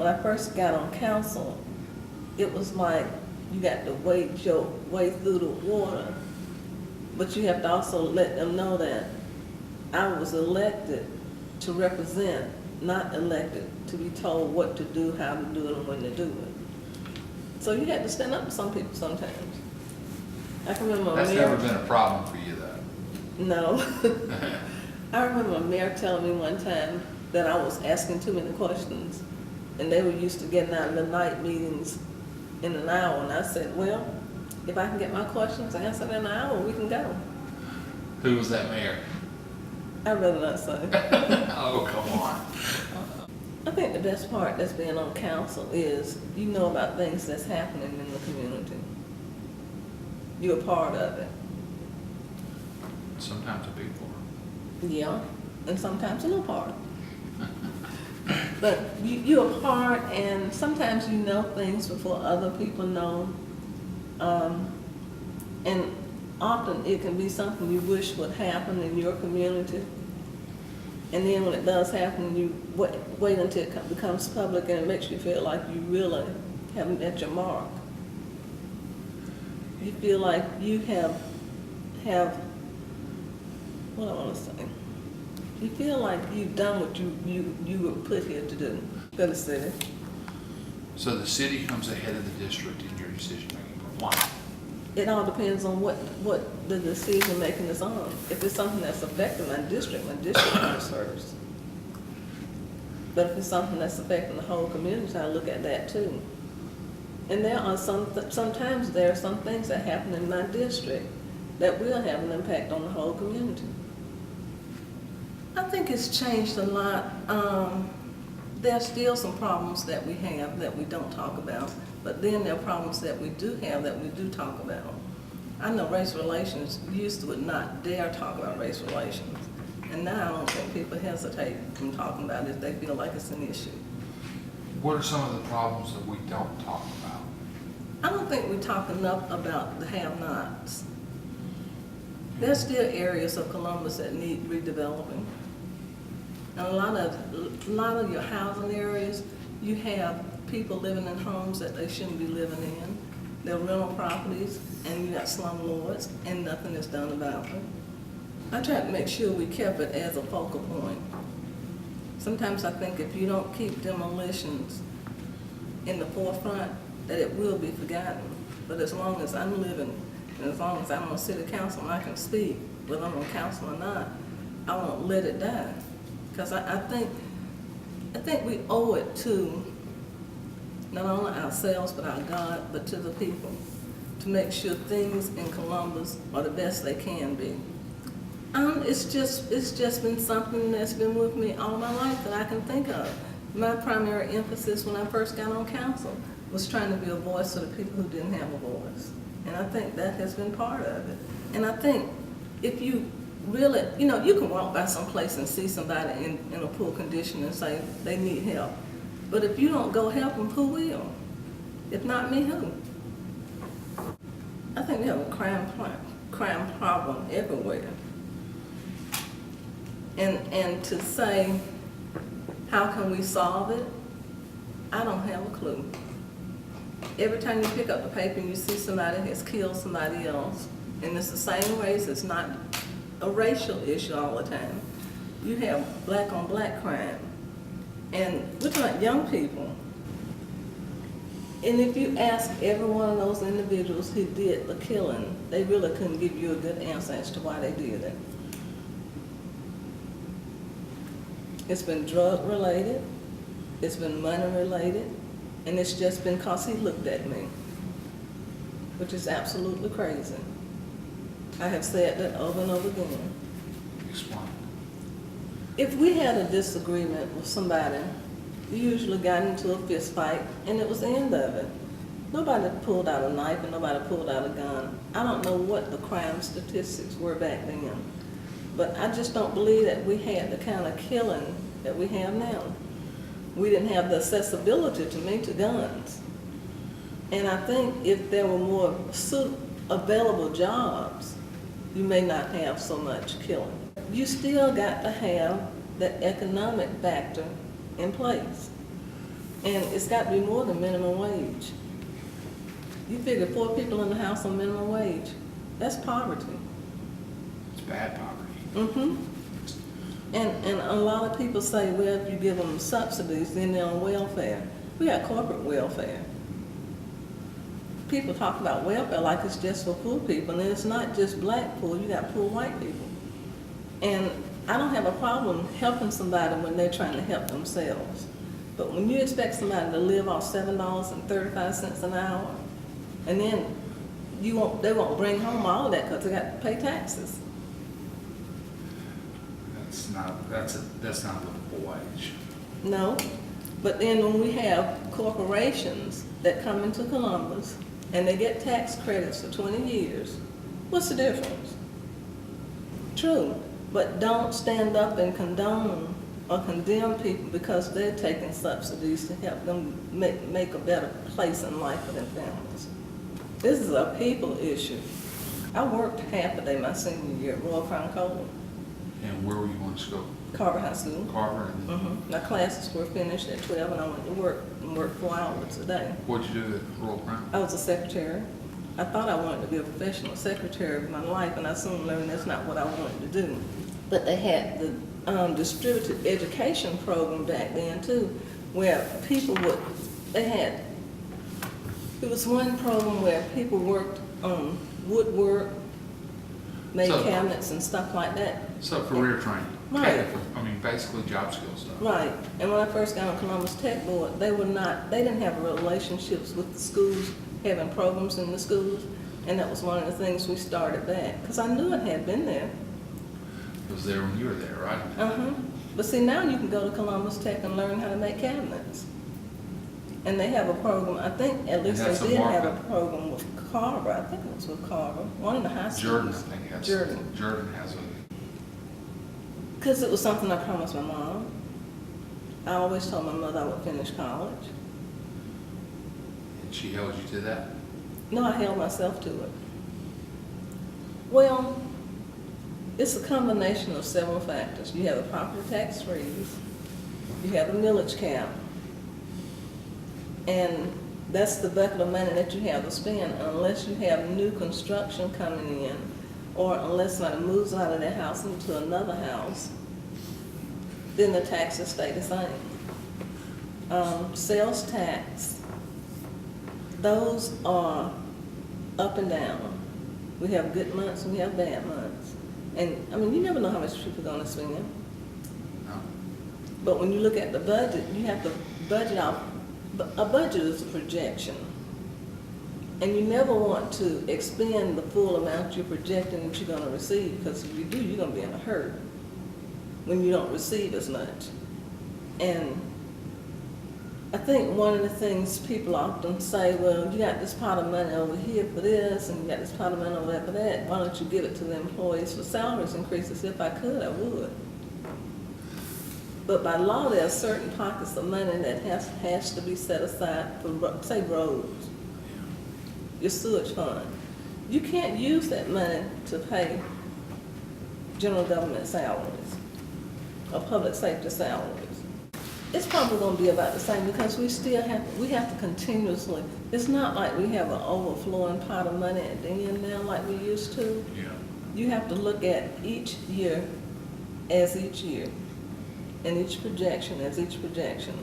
when I first got on council, it was like you got to wade your way through the water, but you have to also let them know that I was elected to represent, not elected to be told what to do, how to do it, and when to do it. So you had to stand up to some people sometimes. I can remember That's never been a problem for you, though. No. I remember a mayor telling me one time that I was asking too many questions, and they were used to getting out of the night meetings in an hour, and I said, well, if I can get my questions answered in an hour, we can go. Who was that mayor? I'd rather not say. Oh, come on. I think the best part that's being on council is you know about things that's happening in the community. You're a part of it. Sometimes a big part. Yeah, and sometimes a little part. But you're a part, and sometimes you know things before other people know. And often it can be something you wish would happen in your community. And then when it does happen, you wait until it becomes public, and it makes you feel like you really haven't met your mark. You feel like you have what I want to say. You feel like you've done what you were put here to do for the city. So the city comes ahead of the district in your decision-making. Why? It all depends on what the decision making is on. If it's something that's affecting my district comes first. But if it's something that's affecting the whole community, I look at that too. And there are sometimes there are some things that happen in my district that will have an impact on the whole community. I think it's changed a lot. There's still some problems that we have that we don't talk about, but then there are problems that we do have that we do talk about. I know race relations used to would not dare talk about race relations, and now I don't think people hesitate from talking about it if they feel like it's an issue. What are some of the problems that we don't talk about? I don't think we talk enough about the have-nots. There's still areas of Columbus that need redeveloping. And a lot of your housing areas, you have people living in homes that they shouldn't be living in. They're rental properties, and you got slumlords, and nothing is done about it. I tried to make sure we kept it as a focal point. Sometimes I think if you don't keep demolitions in the forefront, that it will be forgotten. But as long as I'm living, and as long as I'm on city council and I can speak, whether I'm on council or not, I won't let it die. Because I think we owe it to not only ourselves, but our God, but to the people, to make sure things in Columbus are the best they can be. It's just been something that's been with me all my life that I can think of. My primary emphasis when I first got on council was trying to be a voice for the people who didn't have a voice. And I think that has been part of it. And I think if you really, you can walk by someplace and see somebody in a poor condition and say they need help. But if you don't go help them, who will? If not me, who? I think we have a crime problem everywhere. And to say, how can we solve it? I don't have a clue. Every time you pick up the paper and you see somebody has killed somebody else, and it's the same race, it's not a racial issue all the time. You have black on black crime. And we're talking about young people. And if you ask every one of those individuals who did the killing, they really couldn't give you a good answer as to why they did it. It's been drug related, it's been money related, and it's just been because he looked at me, which is absolutely crazy. I have said that over and over again. Explain. If we had a disagreement with somebody, we usually got into a fist fight, and it was the end of it. Nobody pulled out a knife and nobody pulled out a gun. I don't know what the crime statistics were back then, but I just don't believe that we had the kind of killing that we have now. We didn't have the accessibility to me to guns. And I think if there were more available jobs, you may not have so much killing. You still got to have the economic factor in place. And it's got to be more than minimum wage. You figure 4 people in the house on minimum wage, that's poverty. It's bad poverty. Mm-hmm. And a lot of people say, well, if you give them subsidies, then they're on welfare. We got corporate welfare. People talk about welfare like it's just for poor people, and it's not just black poor, you got poor white people. And I don't have a problem helping somebody when they're trying to help themselves. But when you expect somebody to live off $7.35 an hour, and then they won't bring home all of that because they got to pay taxes. That's not livable wage. No, but then when we have corporations that come into Columbus and they get tax credits for 20 years, what's the difference? True, but don't stand up and condone or condemn people because they're taking subsidies to help them make a better place in life for their families. This is a people issue. I worked half a day my senior year at Royal Crown Coal, And where were you going to school? Carver High School. Carver? And Mm-hmm. My classes were finished at 12 and I went to work and worked 4 hours a day. What'd you do at Royal Crown? I was a secretary. I thought I wanted to be a professional secretary of my life, and I soon learned that's not what I wanted to do. But they had the distributed education program back then too, where people it was one program where people worked on woodwork, made cabinets and stuff like that. So career training. Right. I mean, basically job skill stuff. Right, and when I first got on Columbus Tech Board, they didn't have relationships with the schools, having programs in the schools, and that was one of the things we started back, because I knew it had been there. It was there when you were there, right? But see, now you can go to Columbus Tech and learn how to make cabinets. And they have a program, I think, at least they did have a program with Carver, I think it was with Carver, one of the high schools. Jordan, I think, has. Jordan has a. Because it was something I promised my mom. I always told my mother I would finish college. And she held you to that? No, I held myself to it. Well, it's a combination of several factors. You have the property tax freeze, you have the millage cap, and that's the bucket of money that you have to spend unless you have new construction coming in, or unless somebody moves out of their house into another house, then the taxes stay the same. Sales tax, those are up and down. We have good months and we have bad months. And I mean, you never know how much people are gonna spend. No. But when you look at the budget, you have to budget out. A budget is a projection. And you never want to expend the full amount you're projecting that you're gonna receive, because if you do, you're gonna be in a hurt when you don't receive as much. And I think one of the things people often say, well, you got this pot of money over here for this, and you got this pot of money over there for that. Why don't you give it to the employees for salaries increases? If I could, I would. But by law, there are certain pockets of money that has to be set aside for, say, roads, your sewage fund. You can't use that money to pay general government salaries or public safety salaries. It's probably going to be about the same, because we have to continuously, it's not like we have an overflowing pot of money at the end now like we used to. Yeah. You have to look at each year as each year, and each projection as each projection.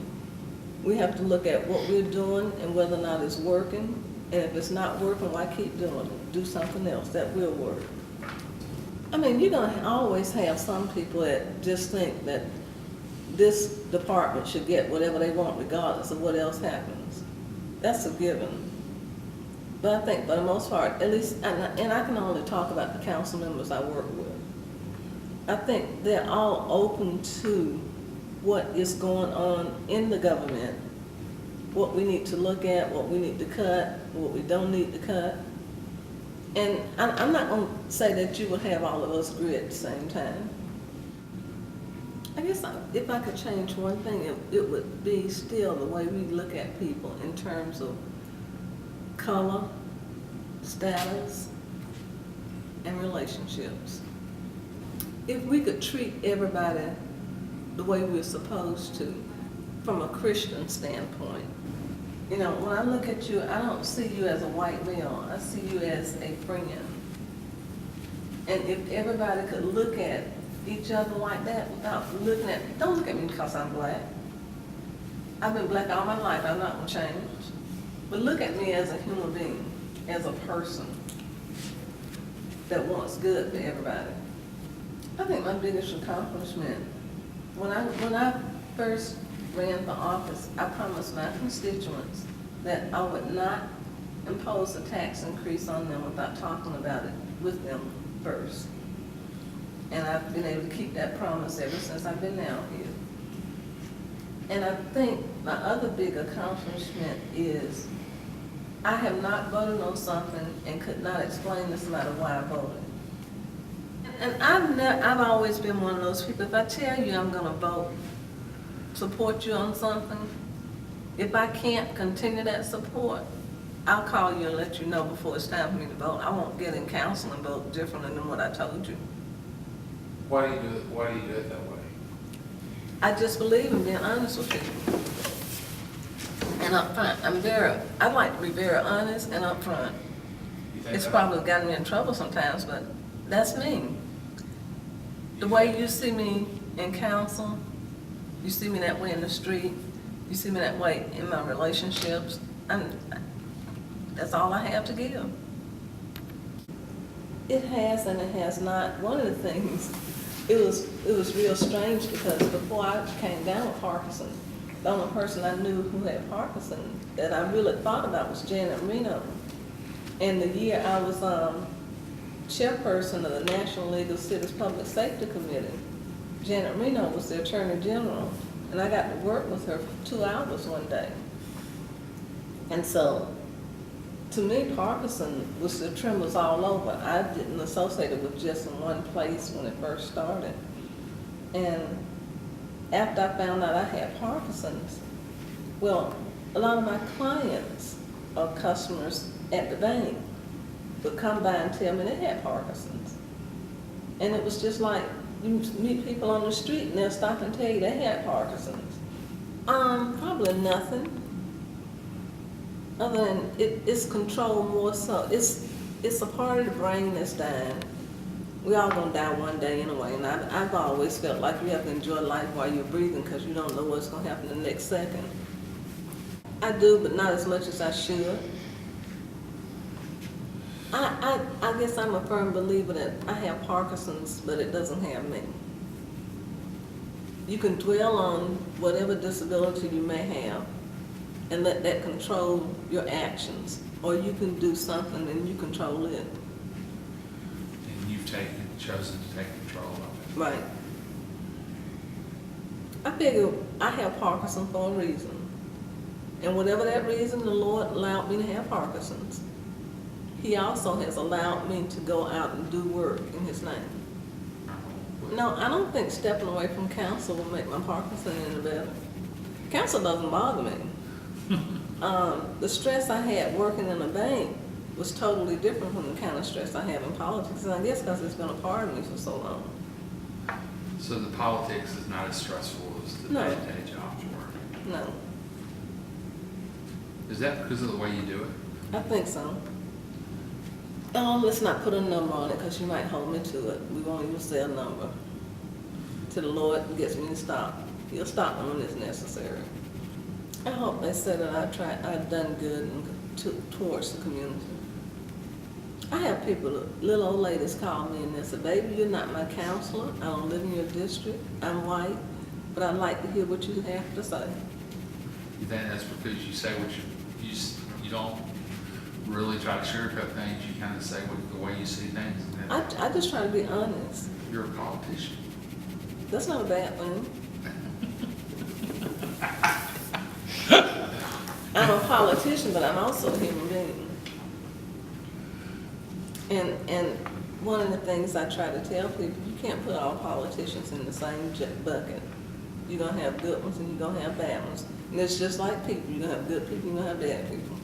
We have to look at what we're doing and whether or not it's working, and if it's not working, why keep doing it? Do something else that will work. I mean, you're going to always have some people that just think that this department should get whatever they want regardless of what else happens. That's a given. But I think for the most part, at least, and I can only talk about the council members I work with, I think they're all open to what is going on in the government, what we need to look at, what we need to cut, what we don't need to cut. And I'm not going to say that you will have all of us agree at the same time. I guess if I could change one thing, it would be still the way we look at people in terms of color, status, and relationships. If we could treat everybody the way we're supposed to, from a Christian standpoint. You know, when I look at you, I don't see you as a white male. I see you as a friend. And if everybody could look at each other like that without looking at, don't look at me because I'm black. I've been black all my life. I'm not going to change. But look at me as a human being, as a person that wants good for everybody. I think my biggest accomplishment, when I first ran for office, I promised my constituents that I would not impose a tax increase on them without talking about it with them first. And I've been able to keep that promise ever since I've been down here. And I think my other big accomplishment is I have not voted on something and could not explain to somebody why I voted. And I've always been one of those people, if I tell you I'm gonna vote, support you on something, if I can't continue that support, I'll call you and let you know before it's time for me to vote. I won't get in council and vote differently than what I told you. Why do you do it? Why do you do it that way? I just believe in being honest with people. And upfront. I'd like to be very honest and upfront. You think It's that- probably gotten me in trouble sometimes, but that's me. The way you see me in council, you see me that way in the street, you see me that way in my relationships, that's all I have to give. It has and it has not. One of the things, it was real strange because before I came down with Parkinson, the only person I knew who had Parkinson that I really thought about was Janet Reno. And the year I was chairperson of the National League of Cities Public Safety Committee, Janet Reno was the Attorney General, and I got to work with her for 2 hours one day. And so, to me, Parkinson was the tremors all over. I didn't associate it with just in one place when it first started. And after I found out I had Parkinson's, well, a lot of my clients or customers at the bank would come by and tell me they had Parkinson's. And it was just like, you meet people on the street and they'll stop and tell you they had Parkinson's. Probably nothing. Other than it's controlled more so. It's a part of the brain that's dying. We all gonna die one day anyway, and I've always felt like you have to enjoy life while you're breathing because you don't know what's gonna happen the next second. I do, but not as much as I should. I guess I'm a firm believer that I have Parkinson's, but it doesn't have me. You can dwell on whatever disability you may have and let that control your actions, or you can do something and you control it. And you've chosen to take control of it. Right. I figure I have Parkinson's for a reason. And whatever that reason, the Lord allowed me to have Parkinson's. He also has allowed me to go out and do work in His name. No, I don't think stepping away from council will make my Parkinson any better. Council doesn't bother me. The stress I had working in a bank was totally different from the kind of stress I have in politics, and I guess because it's been a part of me for so long. So the politics is not as stressful as the No. day-to-day jobs work? No, Is that because of the way you do it? I think so. Oh, let's not put a number on it because you might hold me to it. We won't even say a number. Till the Lord gets me to stop. He'll stop me when it's necessary. I hope they say that I've done good towards the community. I have people, little old ladies call me and they say, baby, you're not my counselor. I don't live in your district. I'm white, but I'd like to hear what you have to say. You think that's because you say what you don't really try to sugarcoat things, you kind of say the way you see things? I just try to be honest. You're a politician. That's not a bad thing. I'm a politician, but I'm also a human being. And one of the things I try to tell people, you can't put all politicians in the same bucket. You're going to have good ones and you're going to have bad ones. And it's just like people. You're going to have good people, you're going to have bad people.